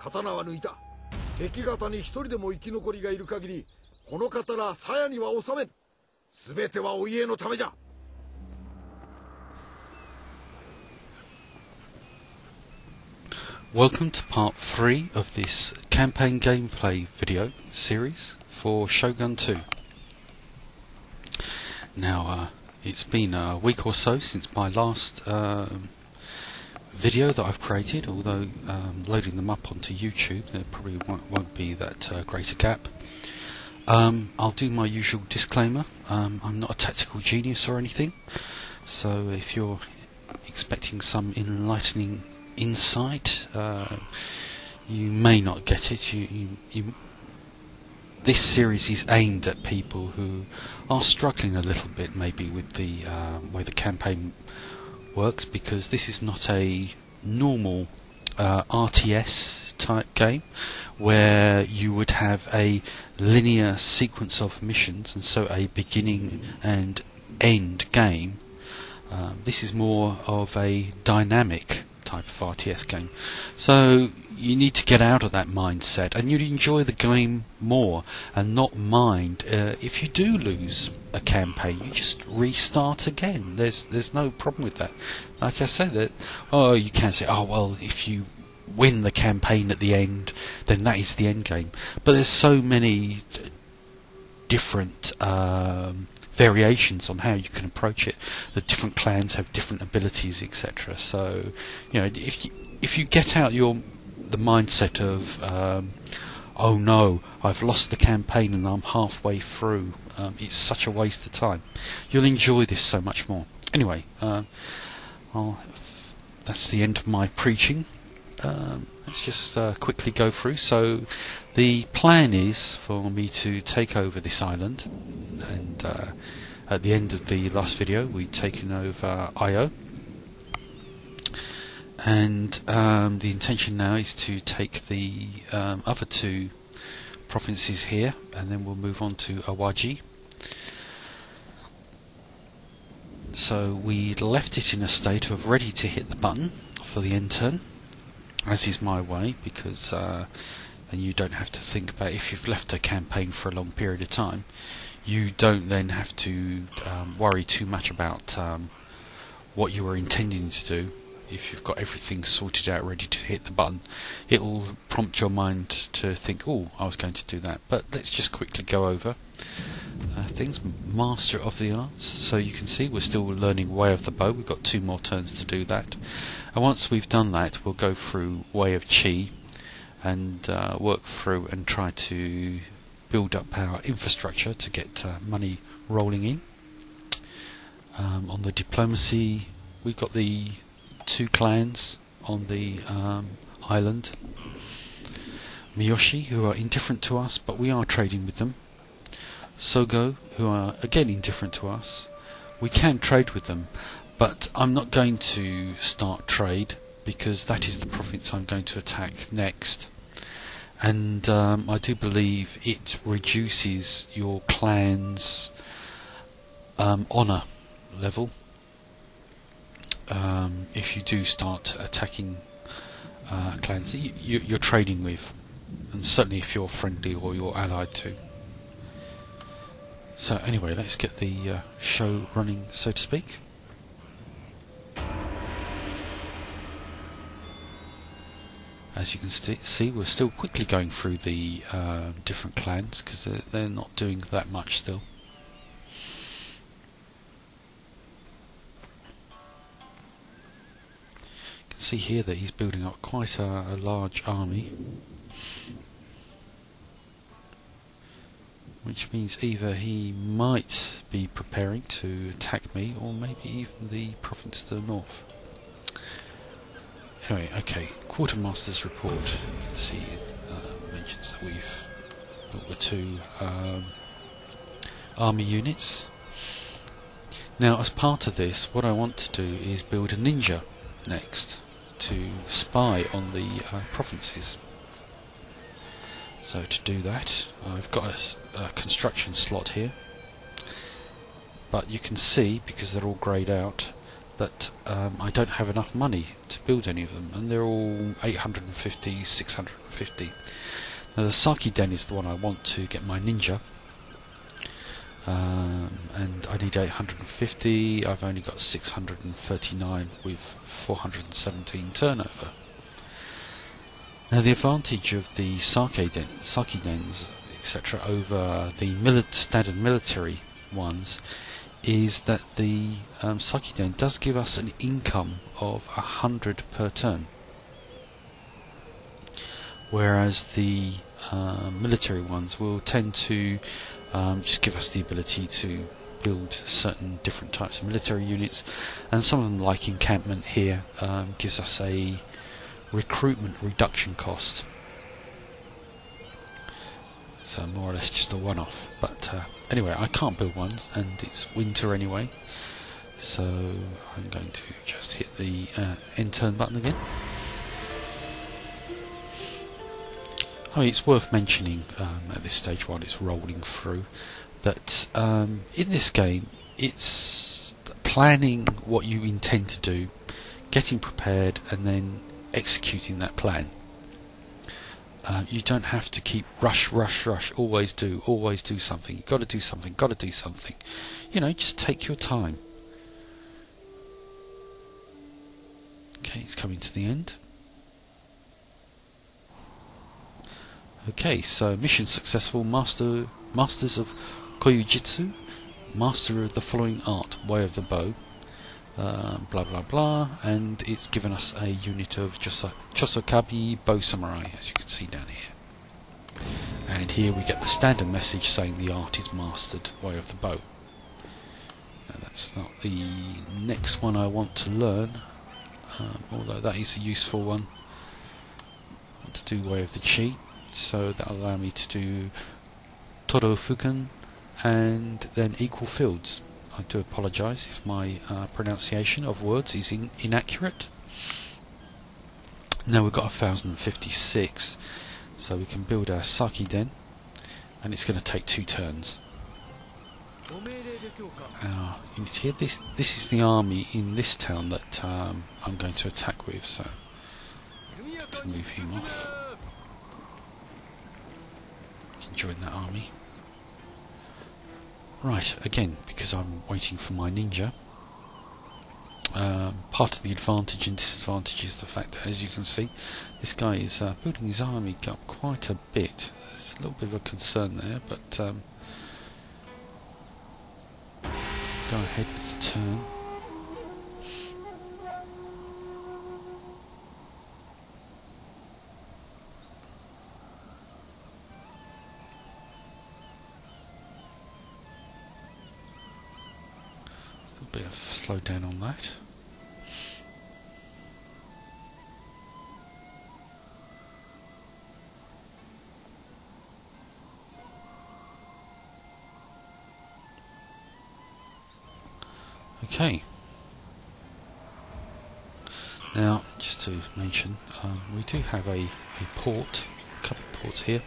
刀は抜いた。敵方に一人でも生き残りがいる限り、この刀鞘には収めぬ。全てはお家のためじゃ。Welcome to part 3 of this campaign gameplay video series for Shogun II. Now, it's been a week or so since my last video that I've created, although loading them up onto YouTube there probably won't be that great a gap. I'll do my usual disclaimer. I'm not a tactical genius or anything, so if you're expecting some enlightening insight, you may not get it. This series is aimed at people who are struggling a little bit maybe with the way the campaign works, because this is not a normal RTS type game where you would have a linear sequence of missions and so a beginning and end game. This is more of a dynamic type of RTS game, so you need to get out of that mindset and you'd enjoy the game more and not mind if you do lose a campaign. You just restart again. There's no problem with that. Like I said, that you can say, oh well, if you win the campaign at the end, then that is the end game. But there's so many different variations on how you can approach it. The different clans have different abilities, etc. So, you know, if you get out the mindset of oh no, I've lost the campaign and I'm halfway through, it's such a waste of time. You'll enjoy this so much more. Anyway, that's the end of my preaching. Let's just quickly go through. So the plan is for me to take over this island, and at the end of the last video we'd taken over Io, and the intention now is to take the other two provinces here, and then we'll move on to Awaji. So we left it in a state of ready to hit the button for the end turn, as is my way, because then you don't have to think about, if you've left a campaign for a long period of time, you don't then have to worry too much about what you were intending to do. If you've got everything sorted out ready to hit the button, it will prompt your mind to think, oh, I was going to do that. But let's just quickly go over things. Master of the Arts, so you can see we're still learning Way of the Bow. We've got 2 more turns to do that, and once we've done that we'll go through Way of Chi and work through and try to build up our infrastructure to get money rolling in. On the diplomacy, we've got the 2 clans on the island, Miyoshi, who are indifferent to us, but we are trading with them. Sogo, who are again indifferent to us. We can trade with them, but I'm not going to start trade because that is the province I'm going to attack next, and I do believe it reduces your clan's honour level if you do start attacking clans that you're trading with, and certainly if you're friendly or you're allied to. So anyway, let's get the show running, so to speak. As you can see, we're still quickly going through the different clans because they're not doing that much still. You can see here that he's building up quite a large army, which means either he might be preparing to attack me, or maybe even the province to the north. Anyway, okay, Quartermaster's report. You can see it mentions that we've built the 2 army units. Now, as part of this, what I want to do is build a ninja next to spy on the provinces. So to do that, I've got a construction slot here, but you can see, because they're all greyed out, that I don't have enough money to build any of them, and they're all 850, 650. Now the Saki Den is the one I want to get my ninja, and I need 850. I've only got 639 with 417 turnover. Now the advantage of the Saki Dens, etc., over the standard military ones is that the Saki Den does give us an income of 100 per turn, whereas the military ones will tend to just give us the ability to build certain different types of military units, and some of them, like encampment here, gives us a recruitment reduction cost. So more or less just a one-off. But anyway, I can't build ones, and it's winter anyway, so I'm going to just hit the end turn button again. I mean, it's worth mentioning at this stage while it's rolling through that in this game it's planning what you intend to do, getting prepared, and then executing that plan. You don't have to keep rush, always do something. You've got to do something. You know, just take your time. Okay, it's coming to the end. Okay, so mission successful. Masters of Koyujitsu, master of the following art: way of the bow. Blah blah blah, and it's given us a unit of Chosokabi bow samurai, as you can see down here. And here we get the standard message saying the art is mastered, way of the bow. Now that's not the next one I want to learn, although that is a useful one. I want to do way of the chi, so that'll allow me to do Todo Fukan and then equal fields. I do apologise if my pronunciation of words is inaccurate. Now we've got 1056, so we can build our Saki Den, and it's going to take 2 turns. Unit here. This is the army in this town that I'm going to attack with, so let's move him off. You can join that army. Right, again, because I'm waiting for my ninja, part of the advantage and disadvantage is the fact that, as you can see, this guy is building his army up quite a bit. There's a little bit of a concern there, but go ahead with the turn. A bit of slow down on that. Okay. Now, just to mention, we do have a port, a couple of ports here,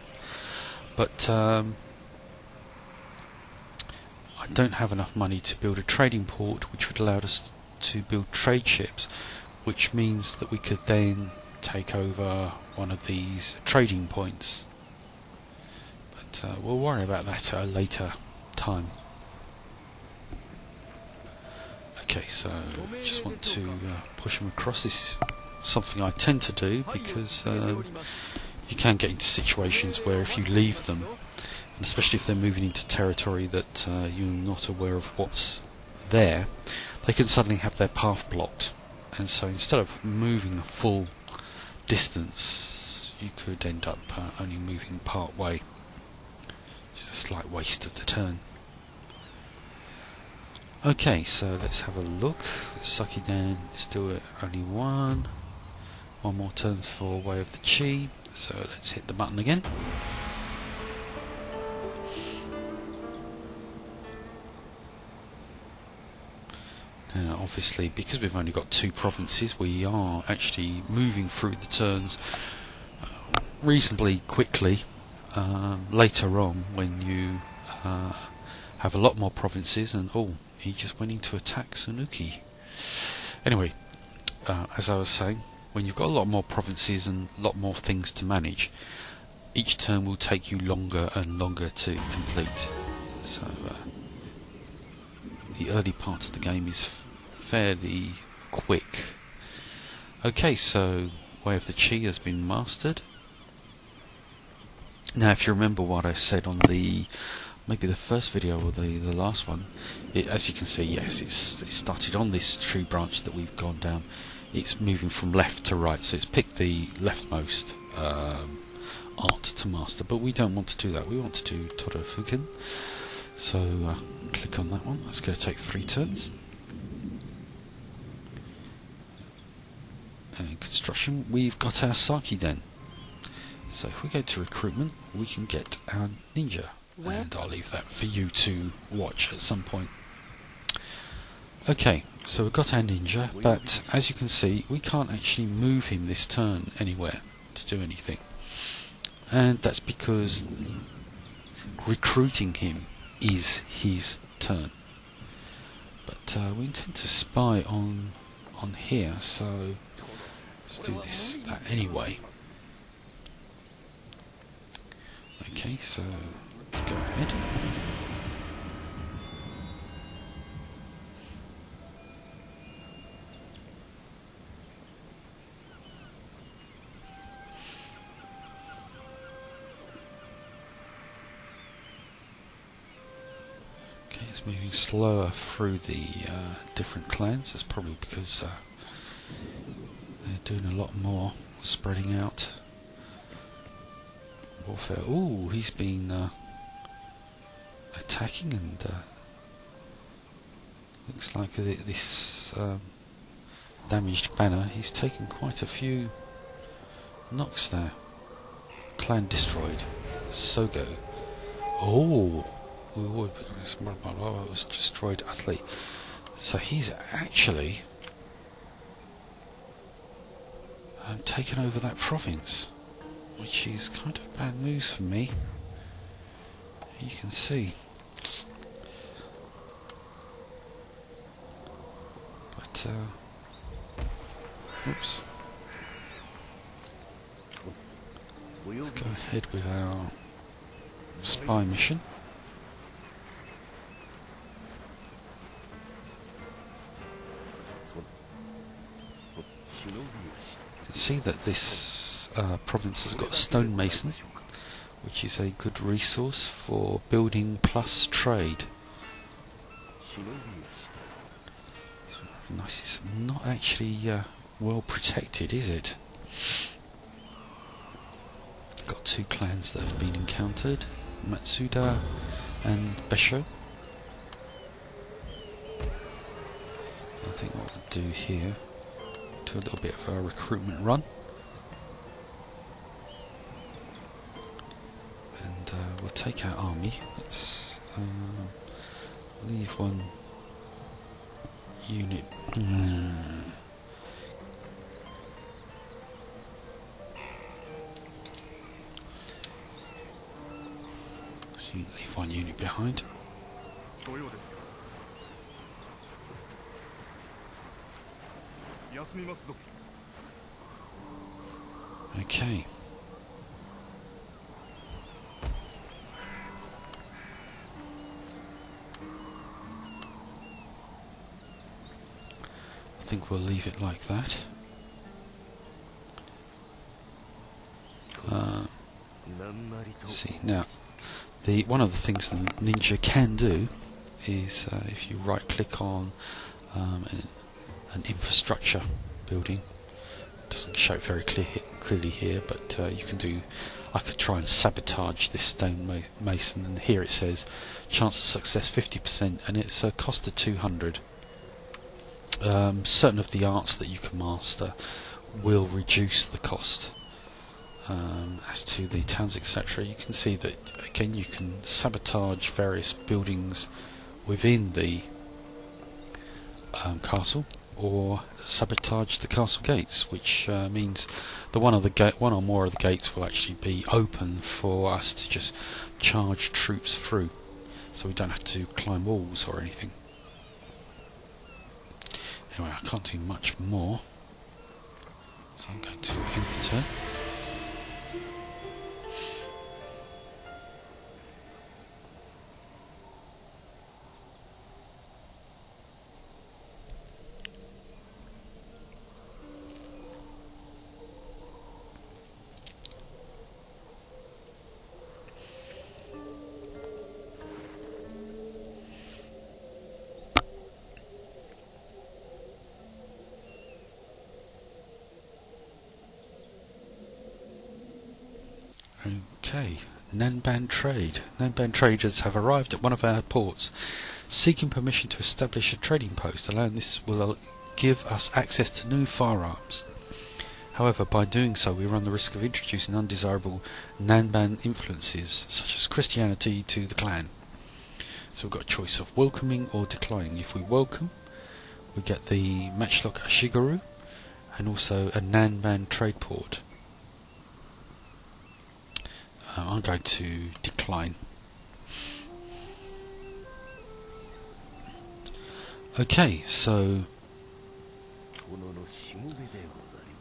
but I don't have enough money to build a trading port which would allow us to build trade ships, which means that we could then take over one of these trading points. But we'll worry about that at a later time. Okay, so just want to push them across. This is something I tend to do because you can get into situations where if you leave them, and especially if they're moving into territory that you're not aware of what's there, they can suddenly have their path blocked, and so instead of moving a full distance, you could end up only moving part way. It's a slight waste of the turn. Okay, so let's have a look. Saki Den is still at only one more turn for way of the chi, so let's hit the button again. Now, obviously, because we've only got 2 provinces, we are actually moving through the turns reasonably quickly. Later on, when you have a lot more provinces, and he just went in to attack Sanuki. Anyway, as I was saying, when you've got a lot more provinces and a lot more things to manage, each turn will take you longer and longer to complete. So the early part of the game is fairly quick. Okay, so Way of the Chi has been mastered. Now, if you remember what I said on maybe the first video or the last one, as you can see, yes, it started on this tree branch that we've gone down. It's moving from left to right, so it's picked the leftmost art to master, but we don't want to do that. We want to do Todo Fukin. So click on that one. That's going to take 3 turns. Construction, we've got our Saki Den. So if we go to recruitment, we can get our ninja. And I'll leave that for you to watch at some point. Okay, so we've got our ninja, but as you can see, we can't actually move him this turn anywhere to do anything. And that's because recruiting him is his turn. But we intend to spy on here, so let's do that anyway. Okay, so let's go ahead. Okay, it's moving slower through the different clans. That's probably because they're doing a lot more spreading out warfare. Ooh, he's been attacking, and looks like this damaged banner. He's taken quite a few knocks there. Clan destroyed. Sogo. Oh, it was destroyed utterly. So he's actually taken over that province, which is kind of bad news for me. You can see. But, oops. Let's go ahead with our spy mission. You can see that this province has got stonemason, which is a good resource for building plus trade. Nice. It's not actually well protected, is it? Got 2 clans that have been encountered, Matsuda and Besho. I think what we'll do here, do a little bit of a recruitment run. And we'll take our army. Let's leave 1 unit. So you leave 1 unit behind. Okay. I think we'll leave it like that. See now, one of the things the ninja can do is if you right click on an infrastructure building, it doesn't show it very clearly here, but you can do. I could try and sabotage this stone mason, and here it says chance of success 50%, and it's a cost of 200. Certain of the arts that you can master will reduce the cost. As to the towns, etc., you can see that again you can sabotage various buildings within the castle, or sabotage the castle gates, which means the one or more of the gates will actually be open for us to just charge troops through, so we don't have to climb walls or anything. Anyway, I can't do much more, so I'm going to end the turn. Okay, Nanban Trade. Nanban traders have arrived at one of our ports, seeking permission to establish a trading post. Allowing this will give us access to new firearms. However, by doing so, we run the risk of introducing undesirable Nanban influences, such as Christianity, to the clan. So we've got a choice of welcoming or declining. If we welcome, we get the Matchlock Ashigaru and also a Nanban trade port. I'm going to decline. Okay, so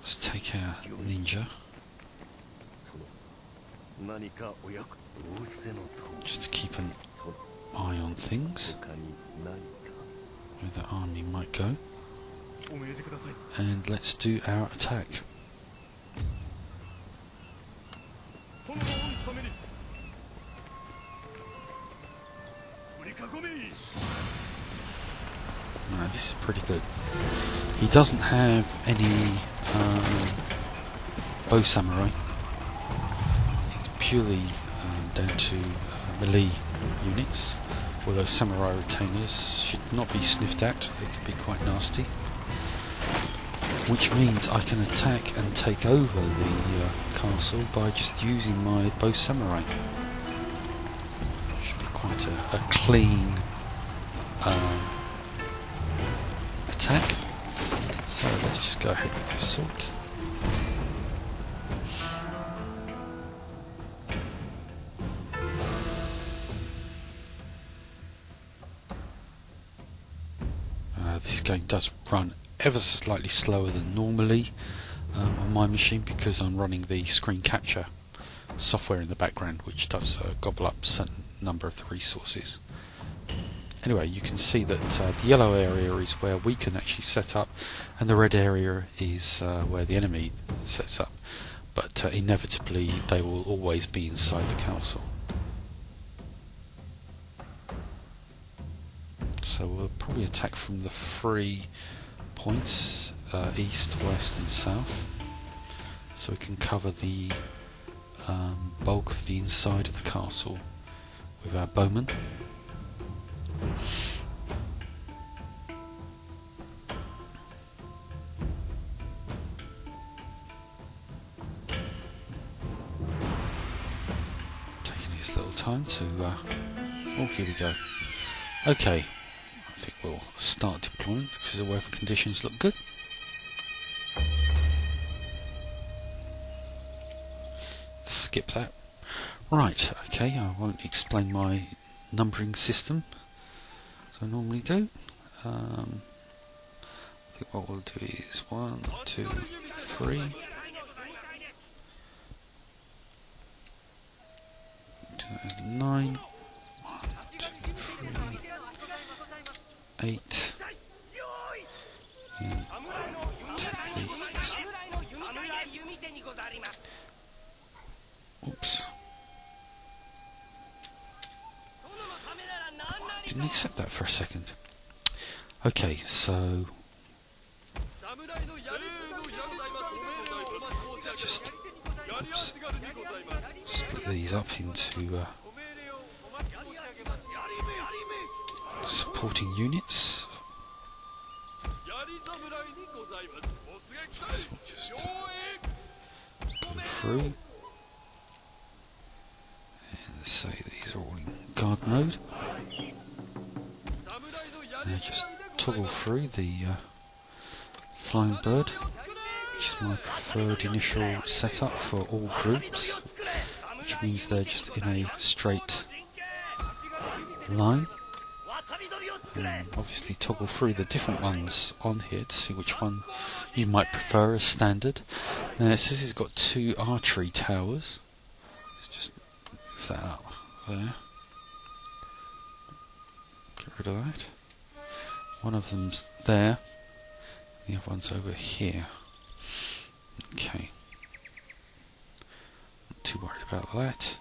let's take our ninja. Just to keep an eye on things, where the army might go. And let's do our attack. No, this is pretty good. He doesn't have any bow samurai. It's purely down to melee units, although samurai retainers should not be sniffed at. They can be quite nasty. Which means I can attack and take over the castle by just using my bow samurai. Should be quite a clean attack. So let's just go ahead with this sword. This game does run ever so slightly slower than normally on my machine, because I'm running the screen capture software in the background, which does gobble up a certain number of the resources. Anyway, you can see that the yellow area is where we can actually set up, and the red area is where the enemy sets up, but inevitably they will always be inside the castle. So we'll probably attack from the 3 points, east, west and south, so we can cover the bulk of the inside of the castle with our bowmen. Taking his little time to oh, here we go. Okay, I think we'll start deployment because the weather conditions look good. Skip that. Right, okay, I won't explain my numbering system as I normally do. I think what we'll do is 1, 2, 3. 2009. 1, 2, 3. 8. And take these. Oops. Didn't accept that for a second. Okay, so let's just split these up into supporting units. So we'll just go through and say these are all in guard mode. Now just toggle through the flying bird, which is my preferred initial setup for all groups, which means they're just in a straight line. Obviously toggle through the different ones on here to see which one you might prefer as standard. Now it says it's got 2 archery towers. Let's just move that up there. Get rid of that. One of them's there, the other one's over here. Okay. Not too worried about that.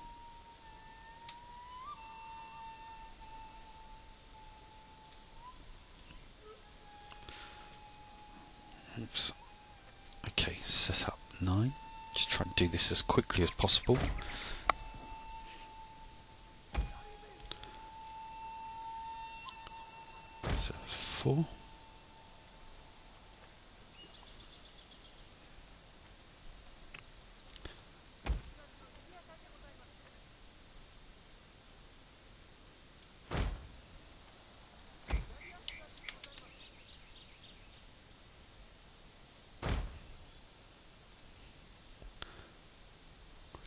Oops. Okay, set up 9. Just try and do this as quickly as possible. So 4.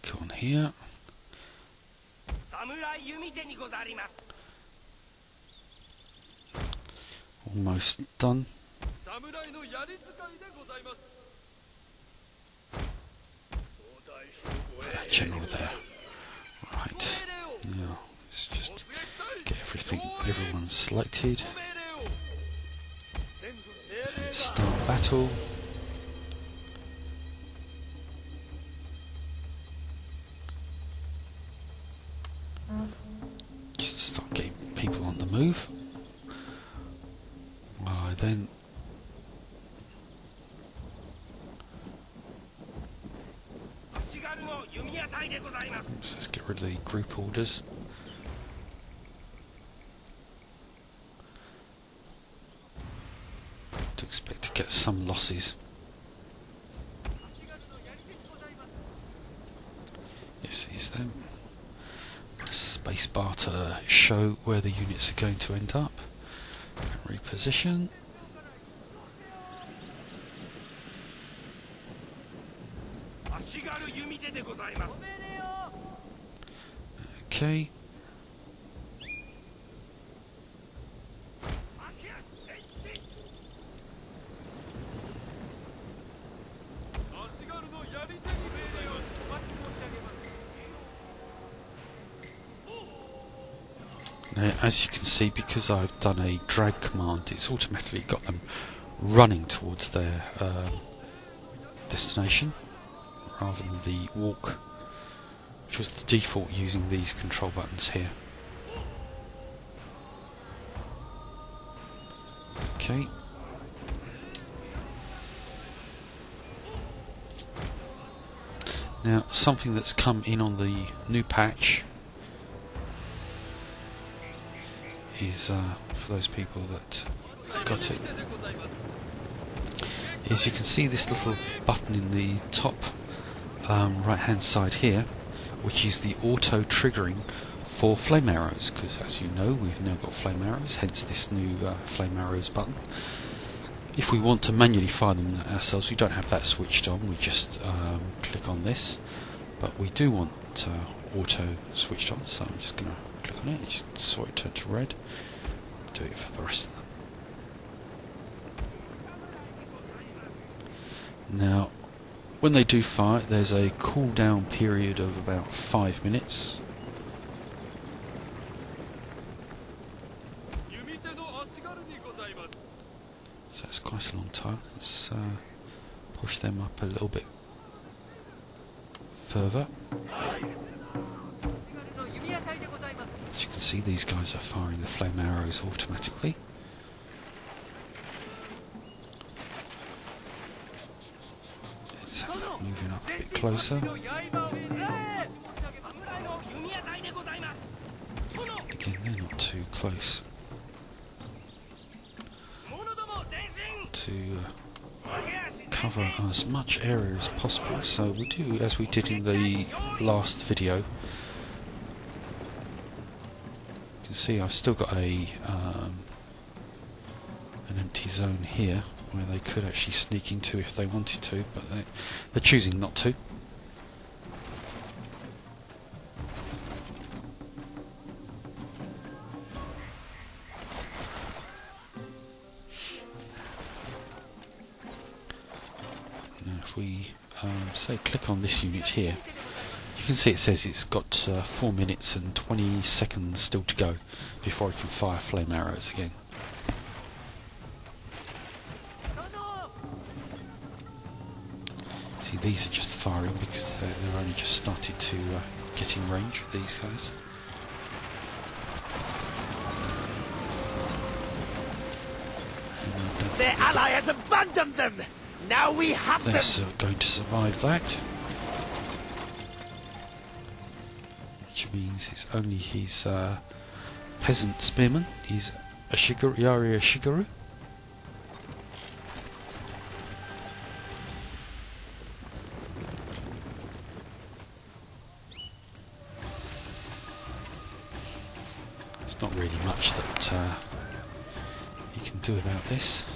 Go on here. Almost done. Put that general there. Right. Now let's just get everyone selected. And start battle. Just start getting people on the move. Then let's get rid of the group orders. To expect to get some losses. Yes, these them. Press spacebar to show where the units are going to end up. And reposition. Okay. Now, as you can see, because I've done a drag command, it's automatically got them running towards their destination rather than the walk, which was the default using these control buttons here. Okay. Now, something that's come in on the new patch is, for those people that got it, is you can see this little button in the top right hand side here, which is the auto triggering for flame arrows, because as you know we've now got flame arrows, hence this new flame arrows button. If we want to manually fire them ourselves, we don't have that switched on, we just click on this, but we do want auto switched on, so I'm just going to click on it. You saw it turn to red. Do it for the rest of them. Now, when they do fire, there's a cooldown period of about 5 minutes. So it's quite a long time. Let's push them up a little bit further. As you can see, these guys are firing the flame arrows automatically. Let's have that moving up a bit closer. Again, they're not too close to cover as much area as possible, so we do as we did in the last video. You can see I've still got an empty zone here where they could actually sneak into if they wanted to, but they're choosing not to. if we say click on this unit here, you can see it says it's got 4 minutes and 20 seconds still to go before it can fire flame arrows again. See, these are just firing because they've only just started to get in range with these guys. Their ally has abandoned them! Now we have them! They're going to survive that. Which means it's only his peasant spearman. He's Yari Ashigaru. There's not really much that he can do about this.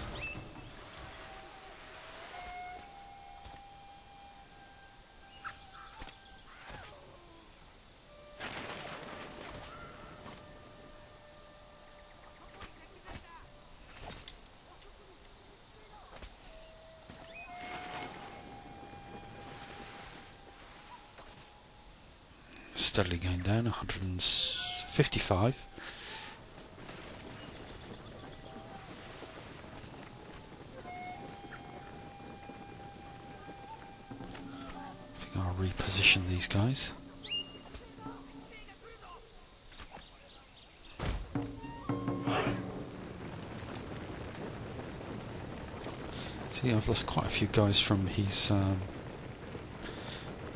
Steadily going down, 155. I think I'll reposition these guys. See, I've lost quite a few guys from his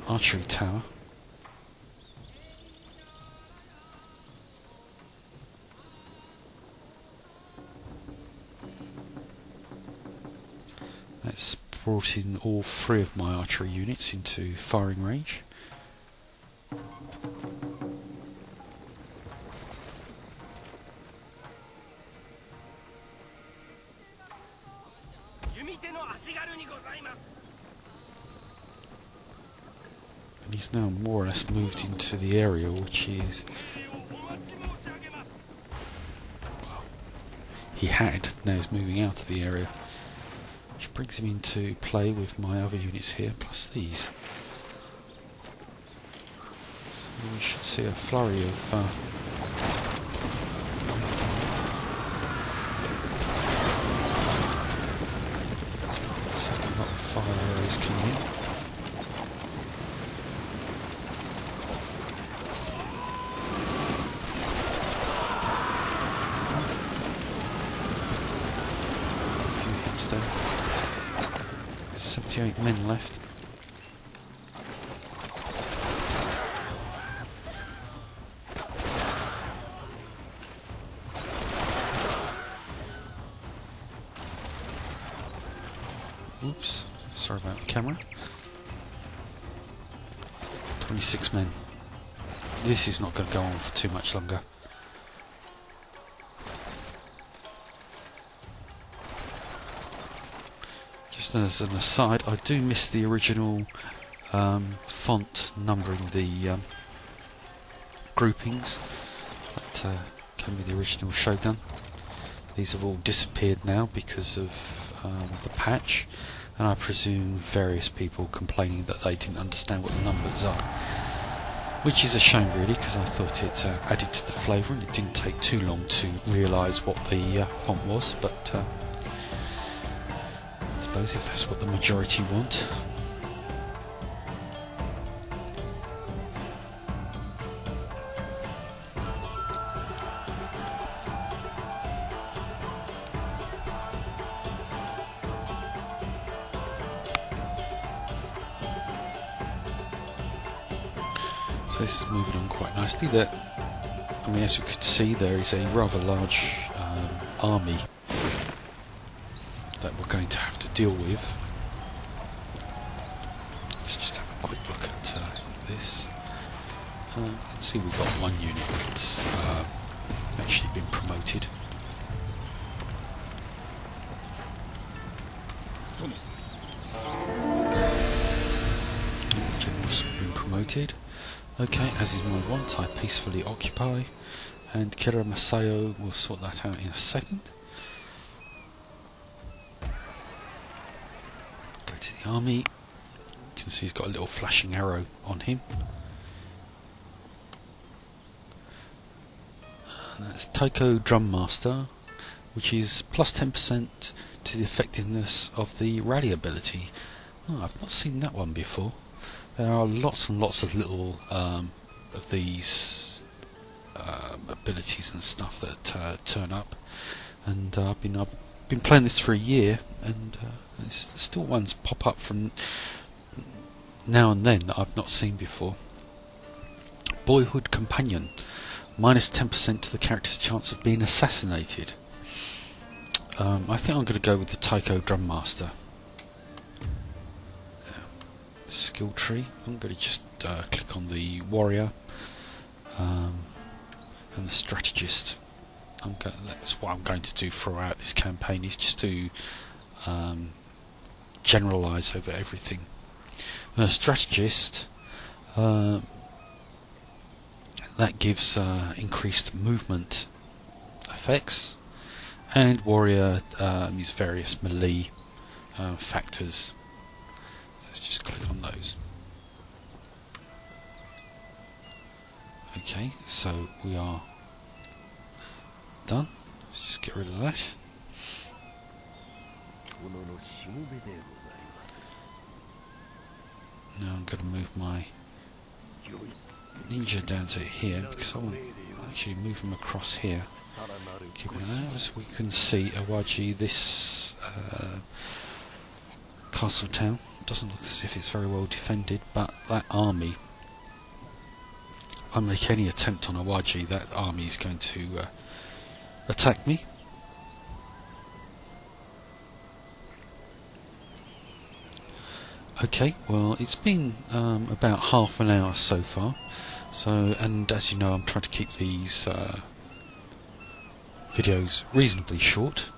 archery tower. That's brought in all 3 of my archery units into firing range. And he's now more or less moved into the area which is... well, he had, now he's moving out of the area. Which brings him into play with my other units here, plus these. So we should see a flurry of guys down. So a lot of fire arrows coming in. A few hits there. 78 men left. Oops, sorry about the camera. 26 men. This is not going to go on for too much longer. Just as an aside, I do miss the original font numbering the groupings that came with the original Shogun. These have all disappeared now because of the patch, and I presume various people complaining that they didn't understand what the numbers are. Which is a shame really, because I thought it added to the flavour, and it didn't take too long to realise what the font was, but I suppose if that's what the majority want. So this is moving on quite nicely. There, I mean, as you could see, there is a rather large army that we're going to have to deal with. Let's just have a quick look at this. You can see we've got one unit that's actually been promoted. General's been promoted. Okay, as is my want, I peacefully occupy, and Kira Masayo will sort that out in a second. Go to the army, You can see he's got a little flashing arrow on him. And that's Taiko Drum Master, which is plus 10% to the effectiveness of the rally ability. Oh, I've not seen that one before. There are lots and lots of little of these abilities and stuff that turn up, and I've been playing this for a year, and there's still ones pop up from now and then that I've not seen before. Boyhood Companion, minus 10% to the character's chance of being assassinated. I think I'm going to go with the Taiko Drum Master. Skill tree. I'm going to just click on the warrior and the strategist. That's what I'm going to do throughout this campaign, is just to generalise over everything. And the strategist, that gives increased movement effects, and warrior is various melee factors. Let's just click on those. Okay, so we are done. Let's just get rid of that. Now I'm going to move my ninja down to here, because I want to actually move him across here. Keep an eye, as we can see, Awaji, this castle town doesn't look as if it's very well defended, but that army, if I make any attempt on Awaji, that army is going to attack me. Okay, well, it's been about half an hour so far, so, and as you know, I'm trying to keep these videos reasonably short,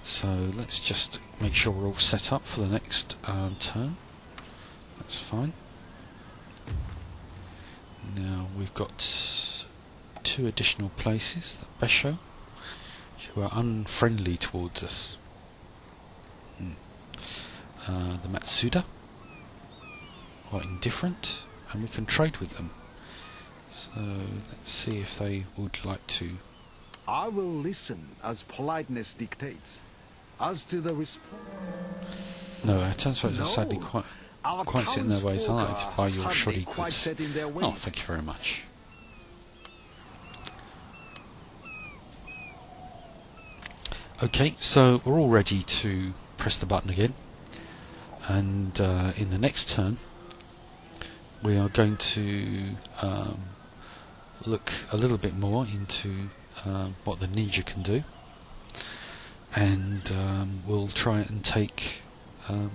so let's just make sure we're all set up for the next turn. That's fine. Now we've got 2 additional places, the Besho, who are unfriendly towards us. The Matsuda, quite indifferent, and we can trade with them. So let's see if they would like to. I will listen as politeness dictates. As to the response, No, our townsfolk are sadly quite set in their ways. I like to buy your shoddy goods. Oh, thank you very much. Okay, so we're all ready to press the button again, and in the next turn we are going to look a little bit more into what the ninja can do, and we'll try and take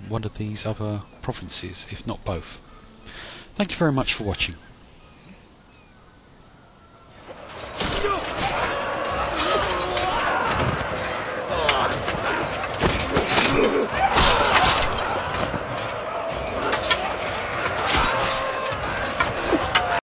one of these other provinces, if not both. Thank you very much for watching.